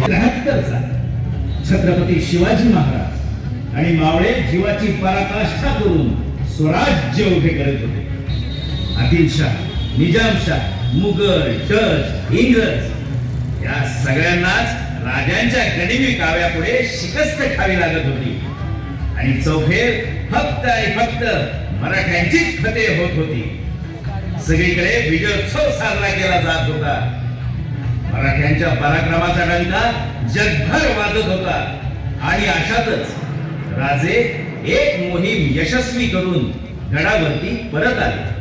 73चा छत्रपती शिवाजी महाराज आणि मावळे जीवाची पराकाष्ठा करून स्वराज्य उभे करत होते. आदिलशाह, निजामशाह, मुघल, डच, इंग्रज या सगळ्यांनाच राजांच्या गनिमी काव्यापुढे शिकस्त खावी लागत होती आणि चौफेर फक्त आणि फक्त मराठ्यांचीच फतेह होत होती. सगळीकडे विजयोत्सव साजरा केला जात होता. मराठ्यांच्या पराक्रमाचा डंका जगभर वाजत होता आणि अशातच राजे एक मोहीम यशस्वी करून गडावरती परत आले.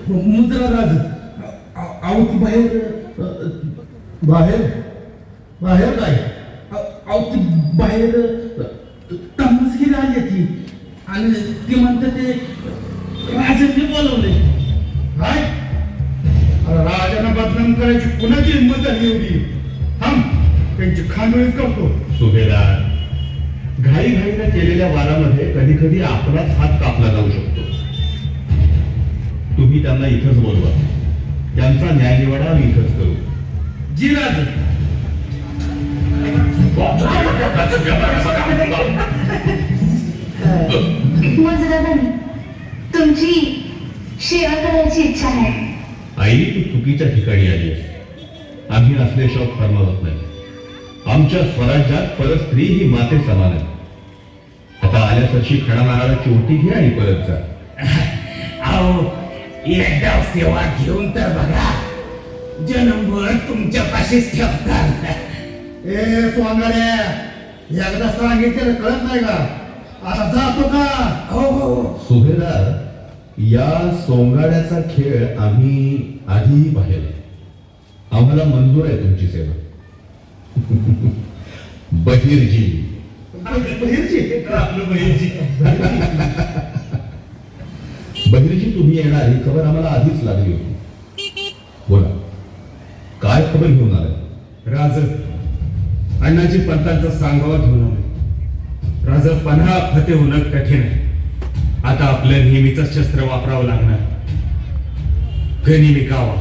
मुद्रा राज आवती बाहेर बाहेर बाहेर काय आवती बाहेर तमसगिरी आली ती आणि ती म्हणते ते राजांनी बोलवले. काय राजांना बदनाम करायची कुणाची हिंमत झाली एवढी? थांब, त्यांची खानोळीच करतो. सुभेदार, घाईघाईने केलेल्या वारामध्ये कधी कधी आपलाच हात कापला जाऊ शकतो. तुम्ही त्यांना इथंच बोलवा. त्यांचा न्यायनिवाडा आम्ही इथंच करू. जी राज. मजदादांनी तुमची सेवा करायची इच्छा आहे. आई, तू चुकीच्या ठिकाणी आली आहेस. आम्ही असले शौक फरमावत नाही. आमच्या स्वराज्यात परत स्त्री ही माते समान आहे. आता आल्यासारखी खडा नारळाची ओटी घे आणि परत जा. अहो, एकदा सेवा घेऊन तर बघा, जन्मभर तुमच्या पाशीच ठेवतात. ए सोंगाड्या, एकदा सांगितलं कळत नाही का? आता जातो का? हो हो. सुभेदार, या सोंगाड्याचा खेळ आम्ही आधीही पाहिला. आम्हाला मंजूर आहे तुमची सेवा. बहिर्जी. बहिर्जी, तुम्ही येणार ही खबर आम्हाला आधीच लागली होती. बोला, काय खबर घेऊन आलाय? राज, अण्णाजी पंतांचा सांगावा घेऊन आले. राजा, पन्हा फते होणं कठीण आहे. आता आपलं नेहमीच शस्त्र वापरावं लागणार. गनिमी कावा.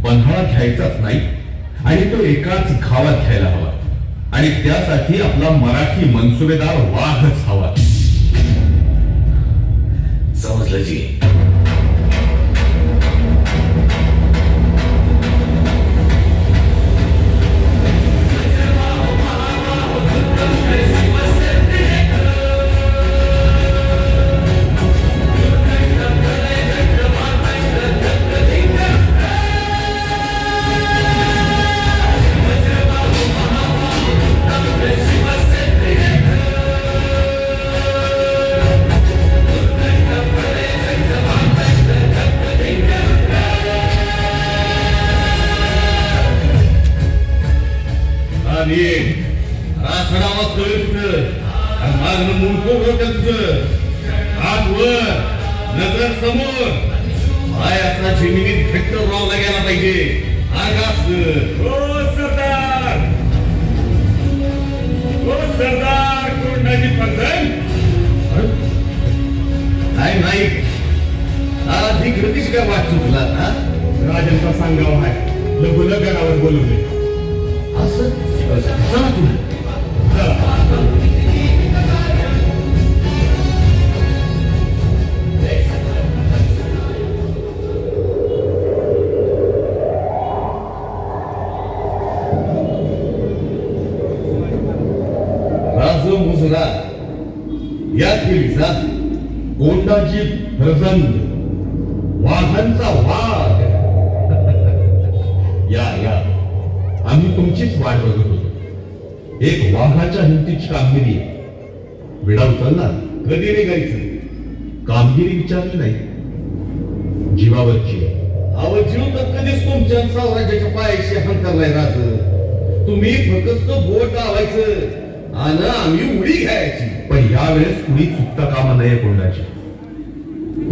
पन्हाळा घ्यायचाच नाही आणि तो एकाच घावात घ्यायला हवा. आणि त्यासाठी आपला मराठी मनसुबेदार वाघच हवा. समजलं जी. नजर समोर पाय असा जमिनीत घट्ट रोवला गेला पाहिजे. आगास सरदार, सरदार कोणाची पद्धत काय नाही. आज ही कृतीच काय वाट चुकला ना? राजांचा सांगावा आहे लघुला गडावर बोलवले. असं चला तुम्ही. राज मुजरा या खेळीचा कोंडाची प्रचंड वाघांचा वाघ. या आम्ही तुमचीच वाट बघत होतो. एक वाघाच्या हिमतीची कामगिरी आहे. विडा उचलला कधी निघायचं कामगिरी विचारली नाही, जीवावरची आहे. अहो जीव तर कधीच तुमच्या साम्राज्याच्या पायाशी हंतरलाय राज. तुम्ही फक्त बोट लावायचं आणि आम्ही उडी घ्यायची. पण यावेळेस कुणी चुकता कामा नये.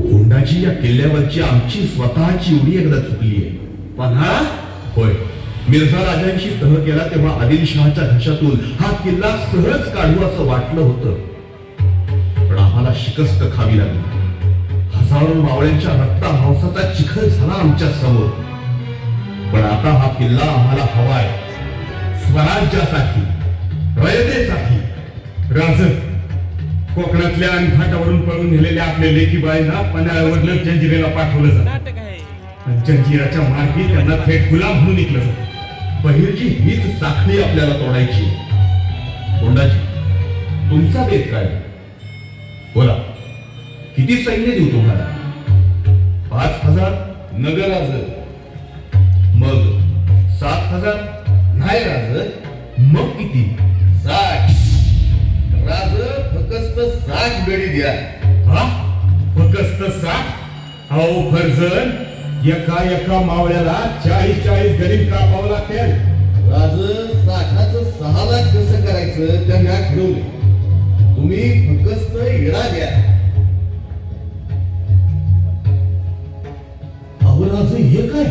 कोंडाची या किल्ल्यावरची आमची स्वतःची उडी एकदा चुकली आहे. पन्हाळा होय, मिर्झा राजांशी तह केला तेव्हा आदिलशहाच्या घशातून हा किल्ला सहज काढू असं वाटलं होतं. पण आम्हाला शिकस्त खावी लागली. हजारो मावळ्यांच्या रक्तामांसाचा चिखल झाला आमच्या समोर. पण आता हा किल्ला आम्हाला हवाय स्वराज्यासाठी, रयतेसाठी. राज कोकणातल्या घाटावरून पळून नेलेल्या आपल्या लेकीबाईंना पन्हाळ्यावरनं जंजिरेला पाठवलं जातं. आणि जंजिराच्या मार्गी त्यांना थेट गुलाम म्हणून निघलं जातं. बहिरची हीच साखळी आपल्याला तोडायची. कोंडाजी, तुमचा बेत काय? बोला, किती सैन्य देऊ तुम्हाला? 5,000? नगर राज. मग 7,000? नाही राज, मग किती? 60. राज फक्त 60 बेडी द्या. हा फक्त 60? अहो फर्जन, एका मावळ्याला 40 गरीब कापावं लागतील. राज 60चं 6 लाख कसं करायचं त्यांनी ठरवले. तुम्ही फक्त इडा द्या. अहो राजे हे काय?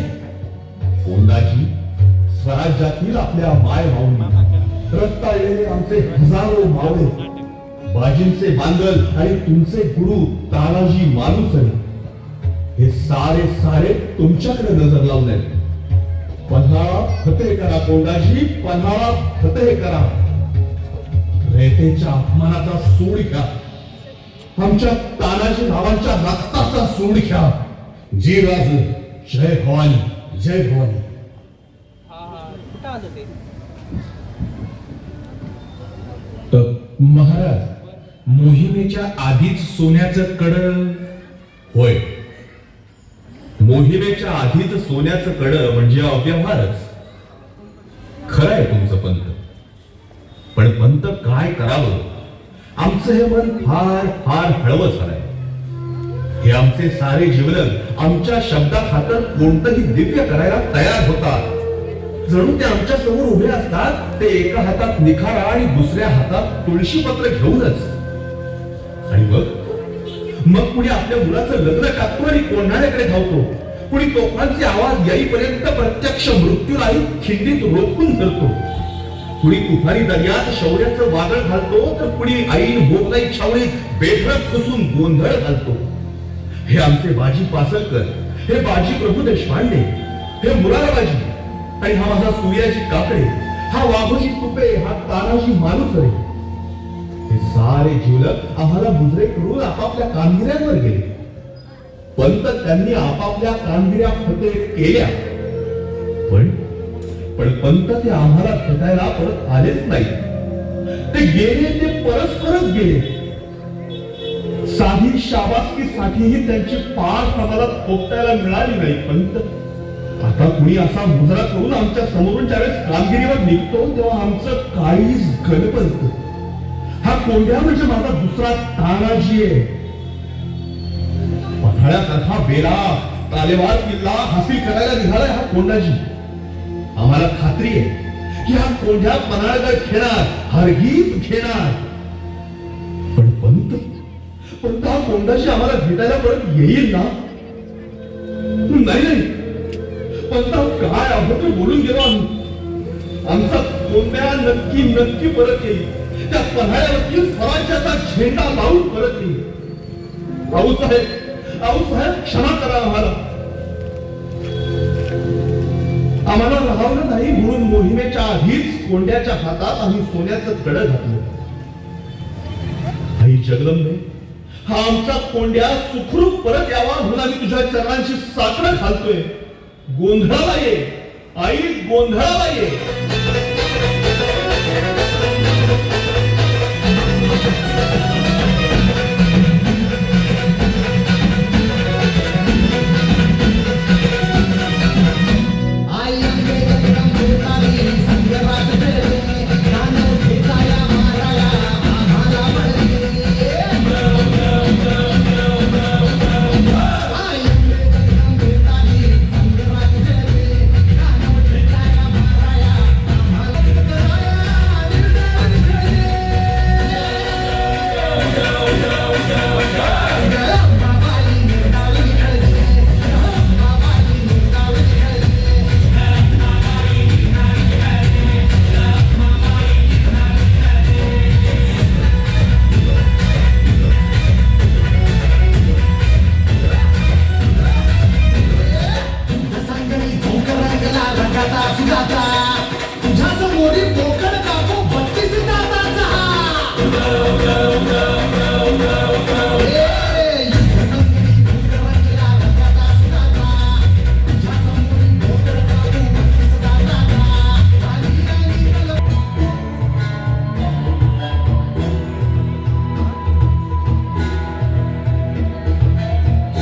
कोंडाजी, स्वराज्यातील आपल्या माय माऊली, रक्ताळलेले आमचे हजारो मावळे, बाजींचे बांदल आणि तुमचे गुरु तानाजी मालुसरे, हे सारे तुमच्याकडे नजर लावून आहेत. पन्हाळा फतेह करा कोंडाजी, पन्हाळा फतेह करा. रयतेच्या अपमानाचा सूड घ्या. आमच्या तानाजी रावांच्या रक्ताचा सूड घ्या. जी राज. जय भवानी, जय भवानी. महाराज, मोहिमेच्या आधीच सोन्याचं कडं. होय, मोहिमेच्या आधीच सोन्याचं कडं म्हणजे अव्यवहारच. खरं आहे तुमचं पंत. पण पंत काय करावं? आमचं हे मन फार हळवं झालंय. हे आमचे सारे जीवन आमच्या शब्दाखातर कोणतंही दिव्य करायला तयार होतात. जणू ते आमच्या समोर उभे असतात. ते एका हातात निखारा आणि दुसऱ्या हातात तुळशीपत्र घेऊनच. आणि मग कुणी आपल्या मुलाचं लग्न टाकतो आणि कोंढाण्याकडे धावतो. कुणी तोफांचे आवाज येईपर्यंत प्रत्यक्ष मृत्यूलाही खिंडीत रोखून धरतो. कुणी तुफानी दर्यात शौर्याचं वादळ घालतो, तर कुणी ऐन भोगलाई छावणीत बेधडक खुसून गोंधळ घालतो. हे आमचे बाजी पासलकर, हे बाजी प्रभू देशपांडे, हे मुरारबाजी, आणि हा माझा सूर्याजी काकडे, हा वाघोजी तुपे, हा तानाजी मालुसरे, हे सारे जीवलक आम्हाला मुजरे करून आपापल्या कामगिऱ्यांवर गेले. पंत त्यांनी आपापल्या कामगिऱ्या फतेह केल्या. पण पंत ते आम्हाला भेटायला परत आलेच नाही. ते गेले, ते परस्परच गेले. साधी शाबासकीसाठीही त्यांची पाठ आम्हाला थोपटायला मिळाली नाही. पंत, आता कुणी असा मुजरा करून आमच्या समोरून ज्यावेळेस कामगिरीवर निघतो तेव्हा आमचं काळीच गणपत. हा कोंड्या म्हणजे माझा दुसरा तानाजी आहे. पन्हाळ्यासारखा बेला तालेवार किल्ला हासिल करायला निघालाय हा कोंडाजी. आम्हाला खात्री आहे की हा कोंढ्या पन्हाळगड खेळणार, हरगीज घेणार. पण पंत हा कोंडाजी आम्हाला भेटायला परत येईल ना? नाही, पंत काय अभद्र बोलून गेलो आम्ही. आमचा कोंड्या नक्की परत येईल. त्या पन्हाळ्यावरती स्वराज्याचा झेंडा लावून परत येईल. आऊसाहेब क्षमा करा आम्हाला. आम्हाला राहावलं नाही म्हणून मोहिमेच्या आधीच कोंड्याच्या हातात आम्ही सोन्याचं कड घातलं. आई जगदंबे, हा आमचा कोंड्या सुखरूप परत यावा म्हणून आम्ही तुझ्या चरणांची साकडं घालतोय. गोंधळाला ये आई, गोंधळाला ये.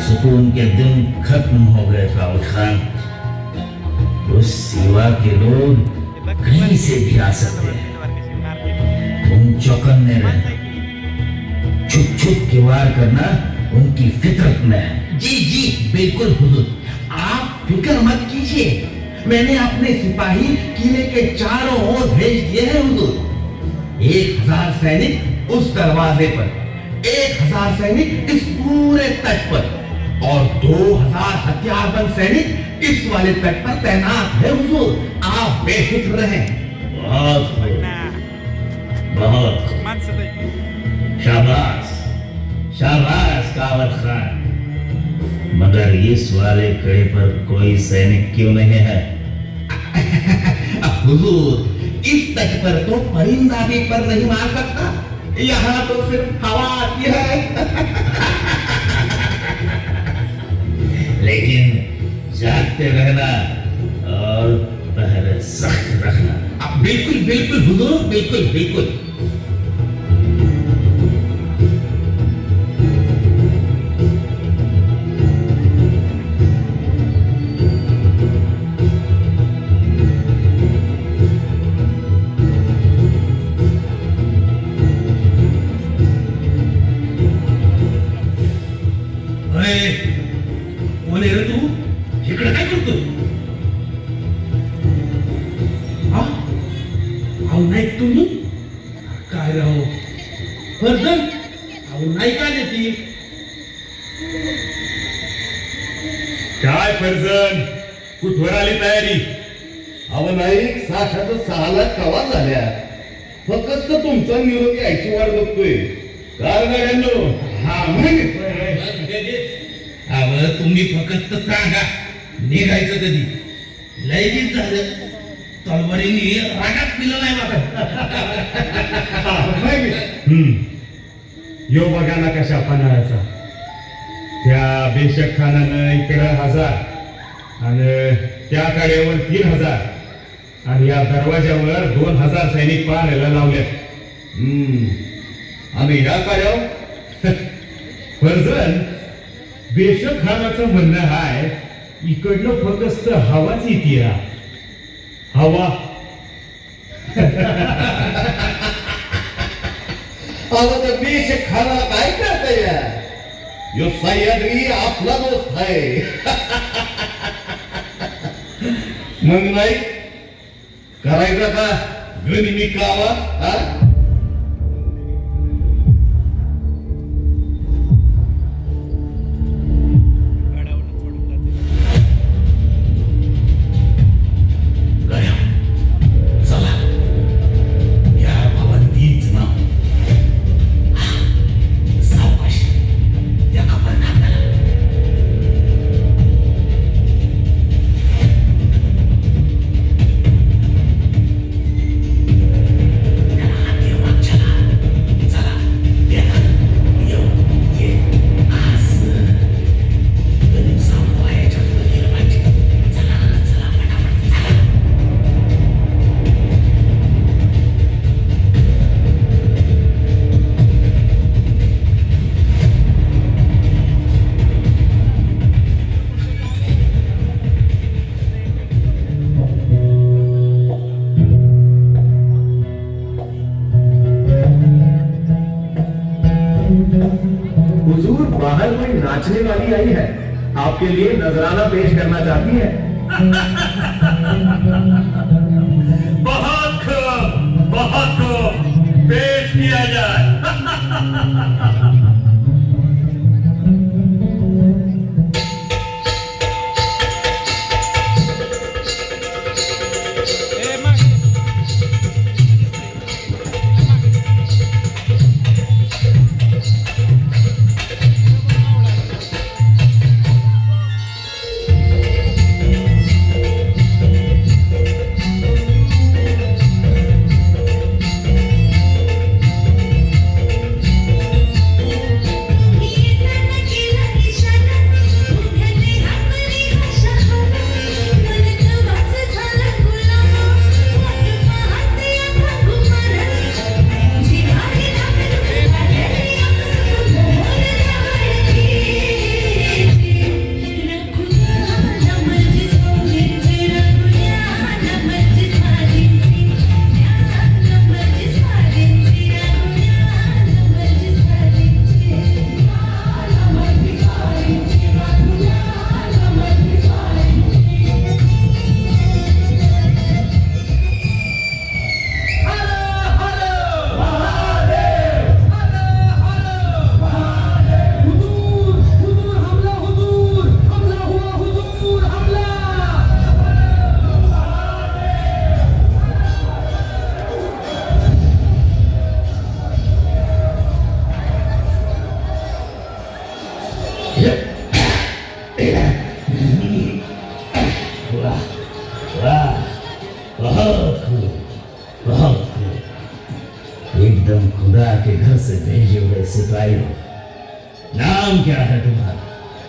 सुकून के दिन खत्म हो गए राउत खान. उस सिवा के लोग कहीं से भी आ सकते हैं. तुम चौकन्ने रहना. छुप छुप के वार करना उनकी फितरत में है. जी जी बिल्कुल हुजूर, आप फिक्र मत कीजिए. मैंने अपने सिपाही किले के चारों ओर भेज दिए हैं हुजूर. 1000 सैनिक उस दरवाजे पर, 1000 सैनिक इस पूरे तट पर और 2000 हथियारबंद सैनिक इस वाले तट पर तैनात है हुजूर. आप बेफिक्र रहें. बहुत खूब, बहुत खूब. शाबाश, शाबाश कावत खान. मगर इस वाले कड़े पर कोई सैनिक क्यों नहीं है? हुजूर, इस तट पर तो परिंदा भी पर नहीं मार सकता. यहाँ तो सिर्फ हवा आती है. लेकिन जागते रहना और पहरे सख्त रखना. बिल्कुल बिल्कुल हुजूर, बिल्कुल बिल्कुल. कोण आहे रे तू? इकडे काय करतो? अहो नाही तुम्ही काय राहो फर्जन. अहो नाही काय देती. काय फर्जन, कुठवर आली तयारी? अहो नाही, 6 लाख कवा झाल्या. फक्त तुमचा निरोप यायची वाट बघतोय. कारणाऱ्यांनो, हा अव तुम्ही फक्त सांगा निघायचं कधी. लयगीच झालं तलवारीने रागात दिलं नाही हम्म, यो बघा ना कशा पन्हाळ्याचा. त्या बेशक खानानं इकडं 1000 आणि त्या कड्यावर 3000 आणि या दरवाज्यावर 2000 सैनिक पाहायला लावल्यात. आणि या कार्यावर फर्जन, बेशक खानाचं म्हणणं आहे इकडनं फक्त हवाच येते. हवा. अहो तर देश खाना काय करताय? यो सह्याद्री आपला दोस्त आहे. मग नाही करायचं का गनिमी कावा? नाचने वाली आई है, आपके लिए नजराना पेश करना चाहती है। बहुत खूब पेश किया जाए। एकदम खुदा के घर से भेजे हुए सिपाही हो। नाम क्या है तुम्हारा?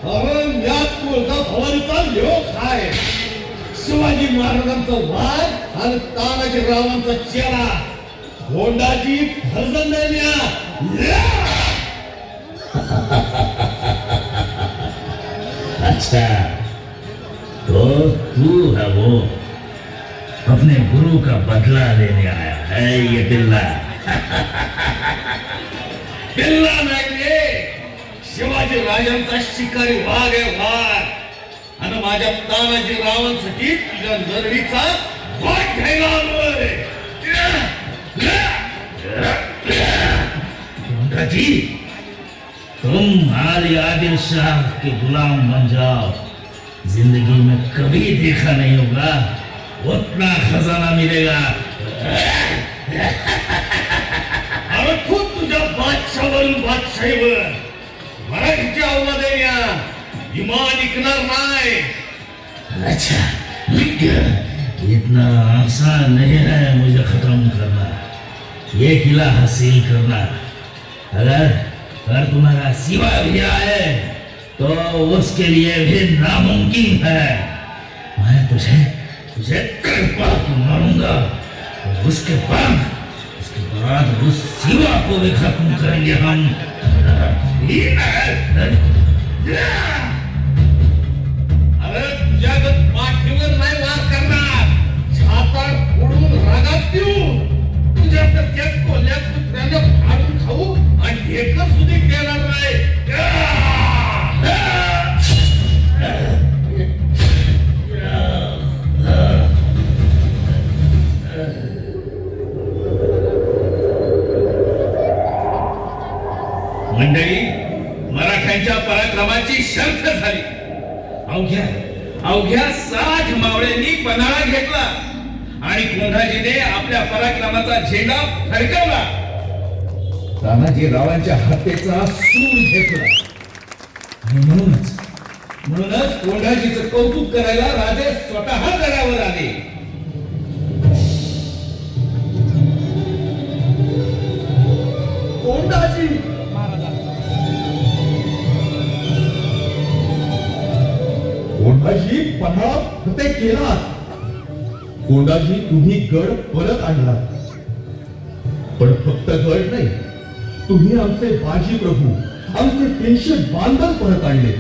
भवानीचा लोक आहे, शिवाजी महाराजांचा वाघ आणि तानाजी रावांचा चेला, गोंडाजी फर्जंदान्या। अच्छा, तो तू है वो अपने गुरु का बदला लेने आया है ये बिल्ला। बिल्ला नाही रे, शिवाजी राजांचा शिकारी वाघ आहे वाघ, आणि माझ्या तानाजी रावांसाठी तुझ्या नरडीचा वाघ घ्यायला आलोय। जी, तुम आली आदिल शाह के गुलाम बन जाओ, जिंदगी में कभी देखा नहीं होगा उतना खजाना मिलेगा। अरे खूप तुझ्या बादशाहवरून बादशाहीवर मराठीच्या अवलादेण्या इमान इकणार नाही। अच्छा, इतना आसान नहीं है मुझे खत्म करना, ये किला हासिल करना। अगर तुम्हारा सिवा भी आए तो उसके लिए भी नामुमकिन है। मैं तुझे कृपा को मारूंगा, और उसके बाद उस सिवा को भी खत्म करेंगे हम। अरे तुझ्यागत पाठीवर नाही वार करणार, छातार फोडून रागात देऊ, तुझ्यासारख्या कोल्ह्या कुत्र्याला फाडून खाऊ आणि ढेकर सुद्धा देणार नाही। मंडळी, मराठ्यांच्या पराक्रमाची शर्थ झाली। अवघ्या 60 मावळ्यांनी पन्हाळा घेतला आणि कोंढाजीने आपल्या पराक्रमाचा झेंडा फडकवला। तानाजी रावांच्या हत्येचा सूर घेतला आणि म्हणूनच कोंढाजीचं कौतुक करायला राजे स्वतः गडावर आले। कोंडाजी कोंडाजी पन्हाळा फतेह केला। कोंडाजी तुम्ही गड परत आणला, पण फक्त गड नाही, तुम्ही आमचे बाजी प्रभू, आमचे पेन्शन बांधव परत आणले।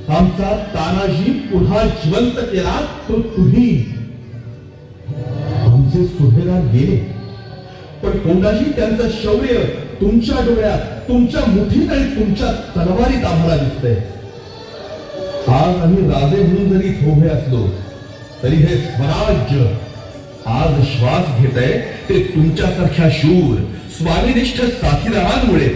आमचा तानाजी पुन्हा जिवंत केला तो तुम्ही। आमचे सुभेदार गेले, पण कोंडाजी त्यांचं शौर्य तुमच्या डोळ्यात, तुमच्या मुठीत आणि तुमच्या तलवारीत आम्हाला दिसतंय. आज आम्ही राजे म्हणून जरी थोभे असलो तरी हे स्वराज्य आज श्वास घेत आहे ते तुमच्यासारख्या शूर स्वामीनिष्ठ साथीदारांमुळे.